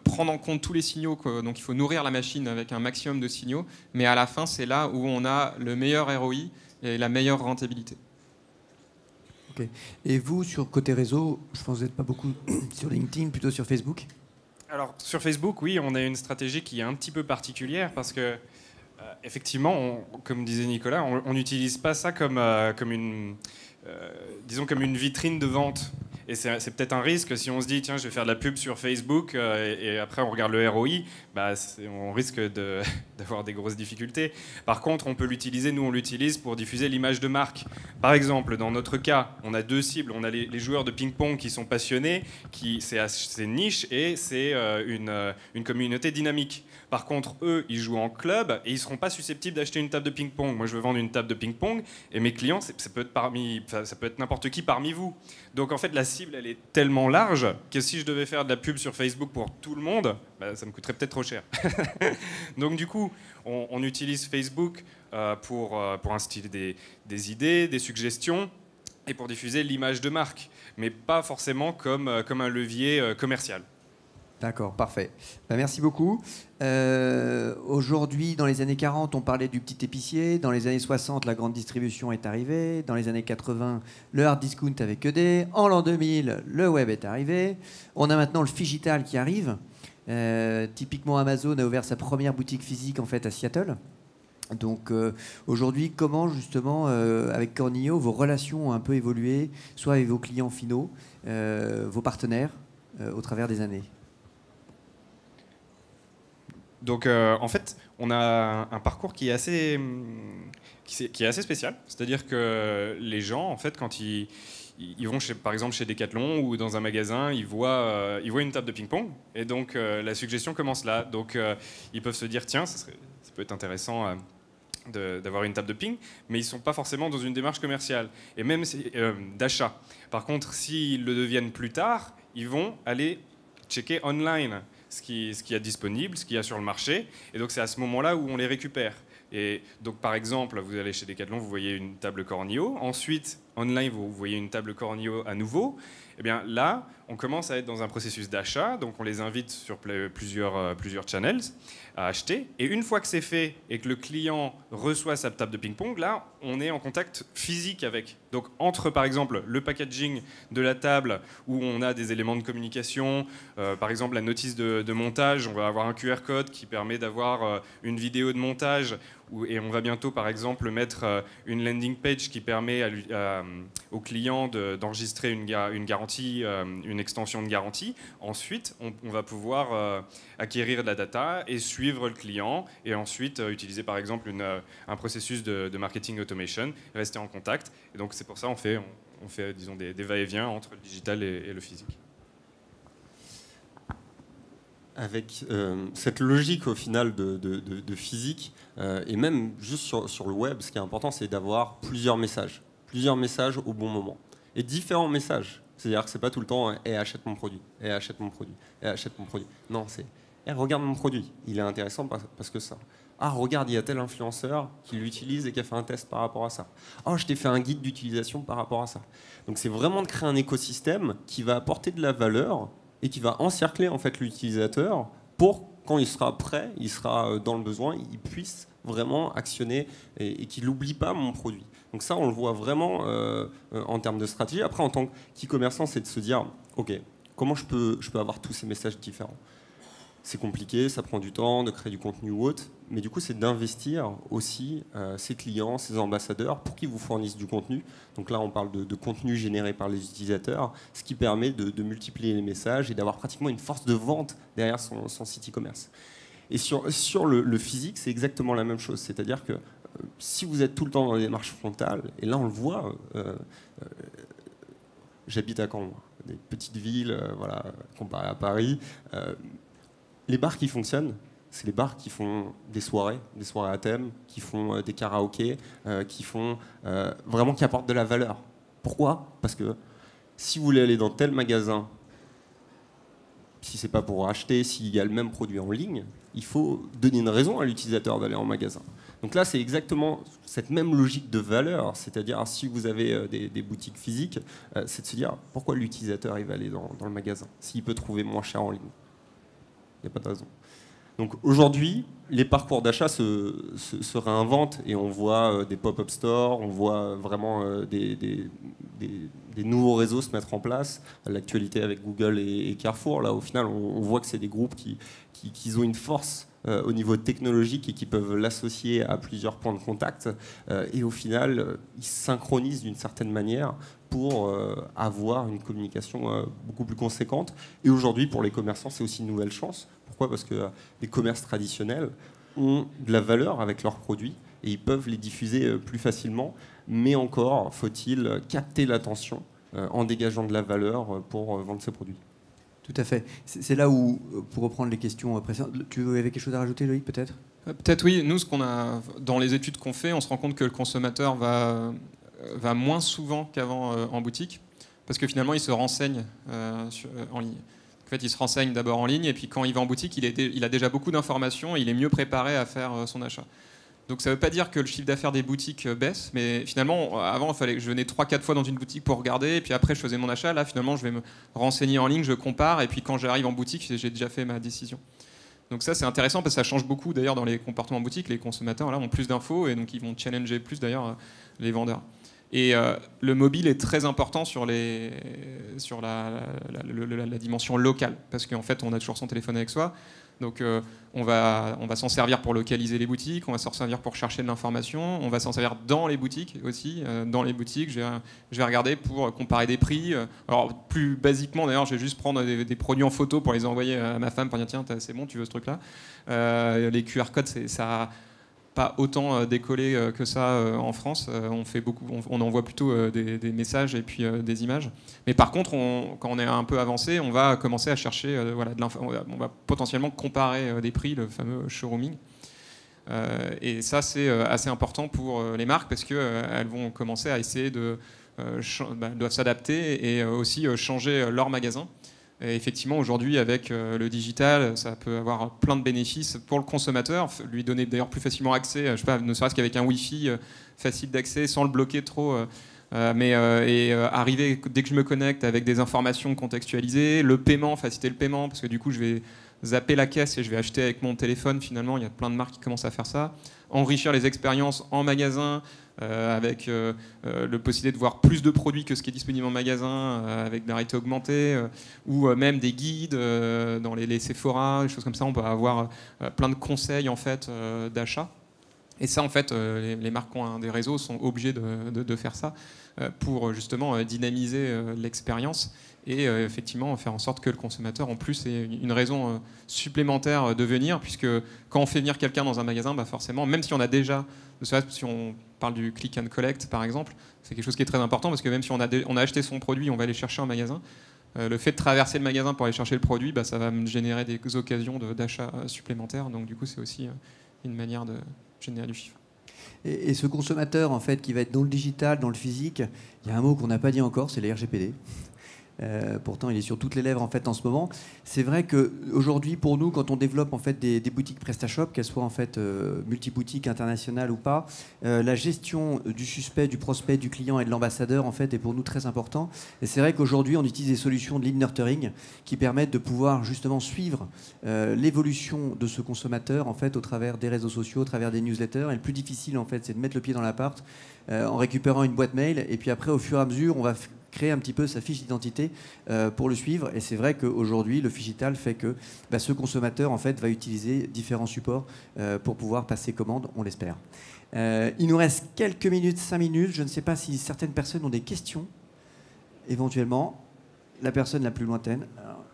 prendre en compte tous les signaux. Donc il faut nourrir la machine avec un maximum de signaux. Mais à la fin, c'est là où on a le meilleur ROI et la meilleure rentabilité.
Okay. Et vous, sur côté réseau, je pense que vous n'êtes pas beaucoup sur LinkedIn, plutôt sur Facebook?
Alors, sur Facebook, oui, on a une stratégie qui est un petit peu particulière parce que, effectivement, comme disait Nicolas, on n'utilise pas ça comme une vitrine de vente. Et c'est peut-être un risque si on se dit, tiens, je vais faire de la pub sur Facebook et après on regarde le ROI, bah, on risque d'avoir des grosses difficultés. Par contre, on peut l'utiliser, nous on l'utilise pour diffuser l'image de marque. Par exemple, dans notre cas, on a deux cibles. On a les joueurs de ping-pong qui sont passionnés, c'est niche et c'est une communauté dynamique. Par contre, eux, ils jouent en club et ils ne seront pas susceptibles d'acheter une table de ping-pong. Moi, je veux vendre une table de ping-pong et mes clients, ça peut être n'importe qui parmi vous. Donc, en fait, la cible, elle est tellement large que si je devais faire de la pub sur Facebook pour tout le monde, bah, ça me coûterait peut-être trop cher. Donc, du coup, on utilise Facebook pour instiller des idées, des suggestions et pour diffuser l'image de marque, mais pas forcément comme un levier commercial.
D'accord, parfait. Ben, merci beaucoup. Aujourd'hui, dans les années 40, on parlait du petit épicier. Dans les années 60, la grande distribution est arrivée. Dans les années 80, le hard discount avec ED. En l'an 2000, le web est arrivé. On a maintenant le phygital qui arrive. Typiquement, Amazon a ouvert sa première boutique physique en fait à Seattle. Donc aujourd'hui, comment justement, avec Cornillo, vos relations ont un peu évolué, soit avec vos clients finaux, vos partenaires, au travers des années?
Donc, en fait, on a un parcours qui est assez spécial. C'est-à-dire que les gens, en fait, quand ils vont, par exemple, chez Decathlon ou dans un magasin, ils voient une table de ping-pong. Et donc, la suggestion commence là. Donc, ils peuvent se dire, tiens, ça peut être intéressant d'avoir une table de ping, mais ils ne sont pas forcément dans une démarche commerciale, et même d'achat. Par contre, s'ils le deviennent plus tard, ils vont aller checker online ce qu'il y a disponible, ce qu'il y a sur le marché, et donc c'est à ce moment-là où on les récupère. Et donc par exemple, vous allez chez Decathlon, vous voyez une table Cornillo, ensuite online vous voyez une table Cornillo à nouveau, et bien là on commence à être dans un processus d'achat, donc on les invite sur plusieurs channels à acheter, et une fois que c'est fait et que le client reçoit sa table de ping-pong, là on est en contact physique avec. Donc entre par exemple le packaging de la table où on a des éléments de communication, par exemple la notice de montage, on va avoir un QR code qui permet d'avoir une vidéo de montage, et on va bientôt par exemple mettre une landing page qui permet au client d'enregistrer une garantie, une extension de garantie. Ensuite, on va pouvoir acquérir de la data et suivre le client, et ensuite utiliser par exemple un processus de marketing automation, rester en contact. Et donc c'est pour ça on fait disons, des va-et-vient entre le digital et le physique.
Avec cette logique au final de physique, et même juste sur le web, ce qui est important, c'est d'avoir plusieurs messages au bon moment, et différents messages. C'est-à-dire que c'est pas tout le temps hey, achète mon produit, hey, achète mon produit, hey, achète mon produit. Non, c'est hey, regarde mon produit, il est intéressant parce que ça. Ah, regarde, il y a tel influenceur qui l'utilise et qui a fait un test par rapport à ça. Oh, je t'ai fait un guide d'utilisation par rapport à ça. Donc c'est vraiment de créer un écosystème qui va apporter de la valeur et qui va encercler en fait l'utilisateur pour, quand il sera prêt, il sera dans le besoin, il puisse vraiment actionner et qu'il n'oublie pas mon produit. Donc ça, on le voit vraiment en termes de stratégie. Après, en tant qu'e-commerçant, c'est de se dire, OK, comment je peux avoir tous ces messages différents? C'est compliqué, ça prend du temps de créer du contenu ou autre, mais du coup, c'est d'investir aussi ses clients, ses ambassadeurs pour qu'ils vous fournissent du contenu. Donc là, on parle de contenu généré par les utilisateurs, ce qui permet de multiplier les messages et d'avoir pratiquement une force de vente derrière son site e-commerce. Et sur le physique, c'est exactement la même chose. C'est-à-dire que si vous êtes tout le temps dans les démarches frontales, et là, on le voit, j'habite à Caen, moi, des petites villes, voilà, comparé à Paris. Les bars qui fonctionnent, c'est les bars qui font des soirées à thème, qui font des karaokés, qui apportent de la valeur. Pourquoi? Parce que si vous voulez aller dans tel magasin, si c'est pas pour acheter, s'il y a le même produit en ligne, il faut donner une raison à l'utilisateur d'aller en magasin. Donc là, c'est exactement cette même logique de valeur, c'est-à-dire si vous avez des boutiques physiques, c'est de se dire pourquoi l'utilisateur il va aller dans le magasin, s'il peut trouver moins cher en ligne. Il n'y a pas de raison. Donc aujourd'hui, les parcours d'achat se réinventent et on voit des pop-up stores, on voit vraiment des nouveaux réseaux se mettre en place. L'actualité avec Google et Carrefour, là au final, on voit que c'est des groupes qui ont une force au niveau technologique et qui peuvent l'associer à plusieurs points de contact. Et au final, ils synchronisent d'une certaine manière pour avoir une communication beaucoup plus conséquente. Et aujourd'hui, pour les commerçants, c'est aussi une nouvelle chance. Pourquoi? Parce que les commerces traditionnels ont de la valeur avec leurs produits et ils peuvent les diffuser plus facilement. Mais encore, faut-il capter l'attention en dégageant de la valeur pour vendre ses produits.
Tout à fait. C'est là où, pour reprendre les questions précédentes, tu avais quelque chose à rajouter, Loïc, peut-être?
Peut-être oui. Nous, ce qu'on a dans les études qu'on fait, on se rend compte que le consommateur va moins souvent qu'avant en boutique, parce que finalement, il se renseigne en ligne. En fait, il se renseigne d'abord en ligne, et puis quand il va en boutique, il a déjà beaucoup d'informations, et il est mieux préparé à faire son achat. Donc ça ne veut pas dire que le chiffre d'affaires des boutiques baisse, mais finalement, avant, il fallait que je venais 3-4 fois dans une boutique pour regarder, et puis après, je faisais mon achat. Là, finalement, je vais me renseigner en ligne, je compare, et puis quand j'arrive en boutique, j'ai déjà fait ma décision. Donc ça, c'est intéressant, parce que ça change beaucoup, d'ailleurs, dans les comportements en boutique. Les consommateurs là, ont plus d'infos, et donc ils vont challenger plus, d'ailleurs, les vendeurs. Et le mobile est très important sur la dimension locale, parce qu'en fait, on a toujours son téléphone avec soi. Donc on va s'en servir pour localiser les boutiques, on va s'en servir pour chercher de l'information, on va s'en servir dans les boutiques aussi. Dans les boutiques, je vais regarder pour comparer des prix. Alors plus basiquement d'ailleurs, je vais juste prendre des produits en photo pour les envoyer à ma femme pour dire tiens, c'est bon, tu veux ce truc-là. Les QR codes, ça pas autant décollé que ça en France. On envoie plutôt des messages et puis des images. Mais par contre, quand on est un peu avancé, on va commencer à chercher on va potentiellement comparer des prix, le fameux showrooming. Et ça, c'est assez important pour les marques parce qu'elles vont commencer à essayer doivent s'adapter et aussi changer leur magasin. Et effectivement, aujourd'hui, avec le digital, ça peut avoir plein de bénéfices pour le consommateur, lui donner d'ailleurs plus facilement accès, je sais pas, ne serait-ce qu'avec un Wi-Fi facile d'accès, sans le bloquer trop, arriver dès que je me connecte avec des informations contextualisées, le paiement, faciliter le paiement, parce que du coup, je vais zapper la caisse et je vais acheter avec mon téléphone. Finalement, il y a plein de marques qui commencent à faire ça. Enrichir les expériences en magasin, avec le possibilité de voir plus de produits que ce qui est disponible en magasin, avec de la réalité augmentée, ou même des guides dans les Sephora, des choses comme ça. On peut avoir plein de conseils en fait d'achat. Et ça, en fait, les marques qui ont des réseaux sont obligés de faire ça pour justement dynamiser l'expérience et effectivement faire en sorte que le consommateur en plus ait une raison supplémentaire de venir, puisque quand on fait venir quelqu'un dans un magasin, forcément, même si on a déjà, si on parle du click and collect par exemple, c'est quelque chose qui est très important, parce que même si on a acheté son produit, on va aller chercher en magasin, le fait de traverser le magasin pour aller chercher le produit, ça va me générer des occasions d'achat supplémentaires, donc du coup c'est aussi une manière de générer du chiffre.
Et ce consommateur en fait qui va être dans le digital, dans le physique, il y a un mot qu'on n'a pas dit encore, c'est le RGPD. Pourtant, il est sur toutes les lèvres en fait en ce moment. C'est vrai qu'aujourd'hui, pour nous, quand on développe en fait des boutiques PrestaShop, qu'elles soient en fait multi-boutiques, internationales ou pas, la gestion du suspect, du prospect, du client et de l'ambassadeur en fait est pour nous très important. Et c'est vrai qu'aujourd'hui, on utilise des solutions de lead nurturing qui permettent de pouvoir justement suivre l'évolution de ce consommateur en fait au travers des réseaux sociaux, au travers des newsletters. Et le plus difficile en fait, c'est de mettre le pied dans l'appart en récupérant une boîte mail. Et puis après, au fur et à mesure, on va créer un petit peu sa fiche d'identité pour le suivre. Et c'est vrai qu'aujourd'hui, le Phygital fait que ce consommateur en fait, va utiliser différents supports pour pouvoir passer commande, on l'espère. Il nous reste quelques minutes, 5 minutes. Je ne sais pas si certaines personnes ont des questions, éventuellement. La personne la plus lointaine. Alors,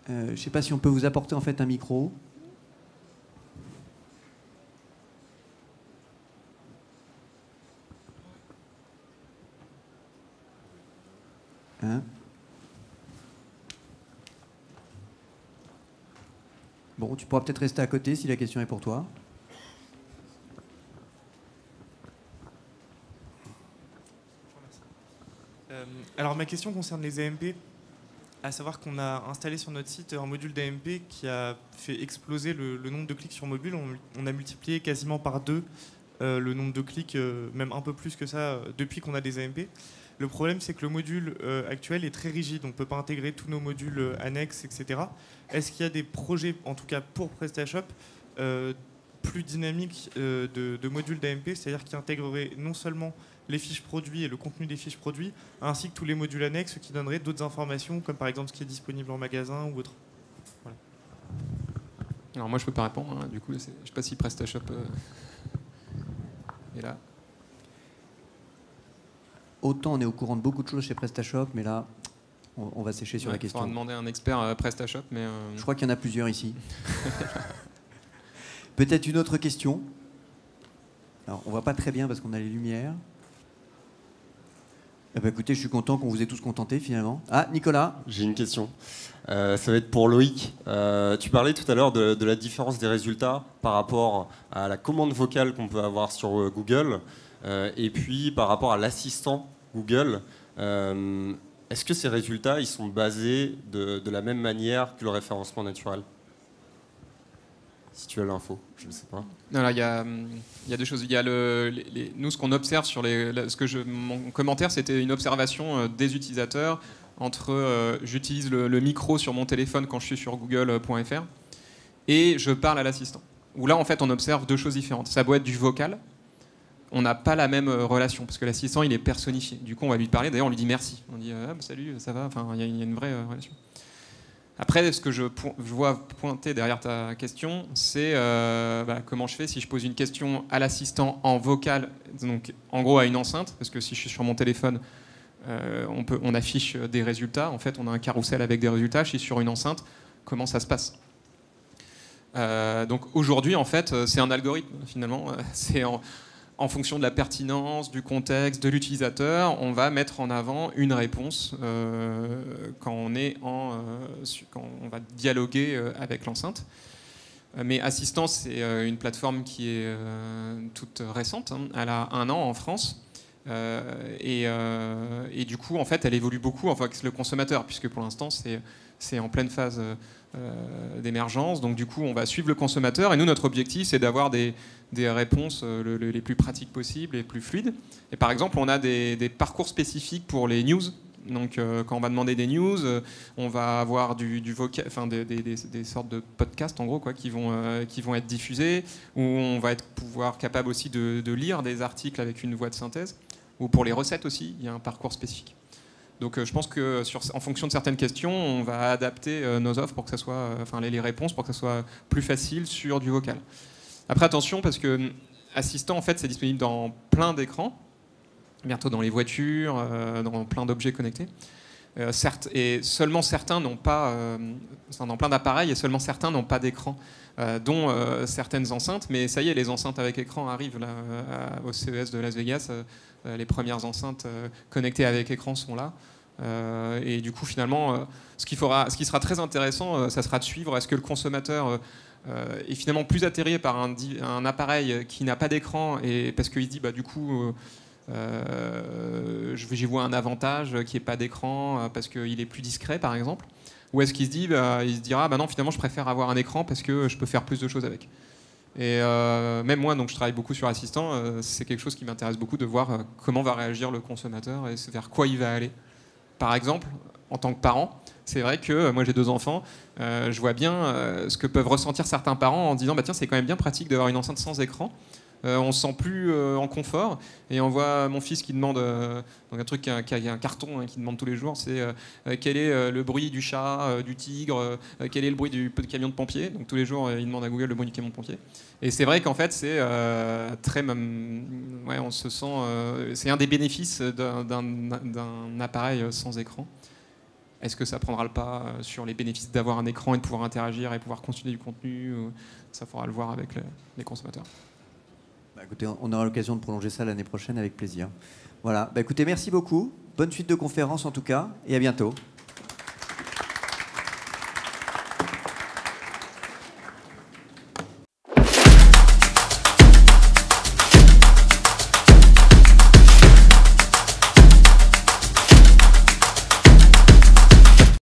je ne sais pas si on peut vous apporter en fait un micro. Hein? Bon, tu pourras peut-être rester à côté si la question est pour toi.
Alors ma question concerne les AMP, à savoir qu'on a installé sur notre site un module d'AMP qui a fait exploser le nombre de clics sur mobile. On a multiplié quasiment par 2 le nombre de clics, même un peu plus que ça, depuis qu'on a des AMP. Le problème, c'est que le module actuel est très rigide. On ne peut pas intégrer tous nos modules annexes, etc. Est-ce qu'il y a des projets, en tout cas pour PrestaShop, plus dynamiques de modules d'AMP, c'est-à-dire qui intégreraient non seulement les fiches produits et le contenu des fiches produits, ainsi que tous les modules annexes qui donneraient d'autres informations, comme par exemple ce qui est disponible en magasin ou autre. Voilà.
Alors moi, je peux pas répondre. Hein. Du coup, je sais pas si PrestaShop est là.
Autant on est au courant de beaucoup de choses chez PrestaShop, mais là, on va sécher sur la question.
On va demander à un expert PrestaShop, mais...
Je crois qu'il y en a plusieurs ici. Peut-être une autre question. Alors, on ne voit pas très bien parce qu'on a les lumières. Eh ben, écoutez, je suis content qu'on vous ait tous contentés finalement. Ah, Nicolas.
J'ai une question. Ça va être pour Loïc. Tu parlais tout à l'heure de la différence des résultats par rapport à la commande vocale qu'on peut avoir sur Google et puis par rapport à l'assistant Google. Est-ce que ces résultats ils sont basés de la même manière que le référencement naturel ? Si tu as l'info, je ne sais pas.
Non, il y a deux choses. Il y a nous, ce qu'on observe sur mon commentaire, c'était une observation des utilisateurs entre j'utilise le micro sur mon téléphone quand je suis sur google.fr et je parle à l'assistant. Où là, en fait, on observe deux choses différentes. Ça doit être du vocal. On n'a pas la même relation parce que l'assistant, il est personnifié. Du coup, on va lui parler. D'ailleurs, on lui dit merci. On dit salut, ça va. Enfin, il y a une vraie relation. Après, ce que je vois pointer derrière ta question, c'est comment je fais si je pose une question à l'assistant en vocal, donc en gros à une enceinte, parce que si je suis sur mon téléphone, on affiche des résultats. En fait, on a un carrousel avec des résultats. Je suis sur une enceinte. Comment ça se passe ? Donc aujourd'hui, en fait, c'est un algorithme finalement. C'est en fonction de la pertinence, du contexte, de l'utilisateur, on va mettre en avant une réponse quand on va dialoguer avec l'enceinte. Mais Assistant, c'est une plateforme qui est toute récente. Hein. Elle a 1 an en France. Et du coup, en fait, elle évolue beaucoup avec le consommateur, puisque pour l'instant, c'est en pleine phase d'émergence. Donc du coup, on va suivre le consommateur. Et nous, notre objectif, c'est d'avoir des réponses les plus pratiques possibles et plus fluides. Et par exemple, on a des parcours spécifiques pour les news. Donc quand on va demander des news, on va avoir des sortes de podcasts en gros qui vont être diffusés, où on va être capable aussi de lire des articles avec une voix de synthèse. Ou pour les recettes aussi, il y a un parcours spécifique. Donc je pense que en fonction de certaines questions, on va adapter nos offres pour que ça soit, les réponses pour que ça soit plus facile sur du vocal. Après attention parce que Assistant en fait c'est disponible dans plein d'écrans, bientôt dans les voitures, dans plein d'objets connectés. Et seulement certains n'ont pas, dans plein d'appareils et seulement certains n'ont pas d'écran, dont certaines enceintes. Mais ça y est, les enceintes avec écran arrivent là, au CES de Las Vegas. Les premières enceintes connectées avec écran sont là. Et du coup, finalement, ce qui sera très intéressant, ça sera de suivre est-ce que le consommateur est finalement plus atterré par un appareil qui n'a pas d'écran, et parce qu'il se dit, du coup, j'y vois un avantage qui n'est pas d'écran parce qu'il est plus discret, par exemple. Ou est-ce qu'il se dit, il se dira, non, finalement, je préfère avoir un écran parce que je peux faire plus de choses avec. Et même moi, donc je travaille beaucoup sur Assistant, c'est quelque chose qui m'intéresse beaucoup de voir comment va réagir le consommateur et vers quoi il va aller. Par exemple, en tant que parent, c'est vrai que moi j'ai 2 enfants, je vois bien ce que peuvent ressentir certains parents en disant tiens, c'est quand même bien pratique d'avoir une enceinte sans écran. on se sent plus en confort. Et on voit mon fils qui demande donc un truc qui a un carton qui demande tous les jours, c'est quel est le bruit du chat, du tigre, quel est le bruit du camion de pompier. Donc tous les jours, il demande à Google le bruit du camion de pompier. Et c'est vrai qu'en fait, c'est on se sent, c'est un des bénéfices d'un appareil sans écran. Est-ce que ça prendra le pas sur les bénéfices d'avoir un écran et de pouvoir interagir et pouvoir consulter du contenu? Ça faudra le voir avec les consommateurs.
Bah, écoutez, on aura l'occasion de prolonger ça l'année prochaine avec plaisir. Voilà. Bah, écoutez, merci beaucoup. Bonne suite de conférence en tout cas et à bientôt.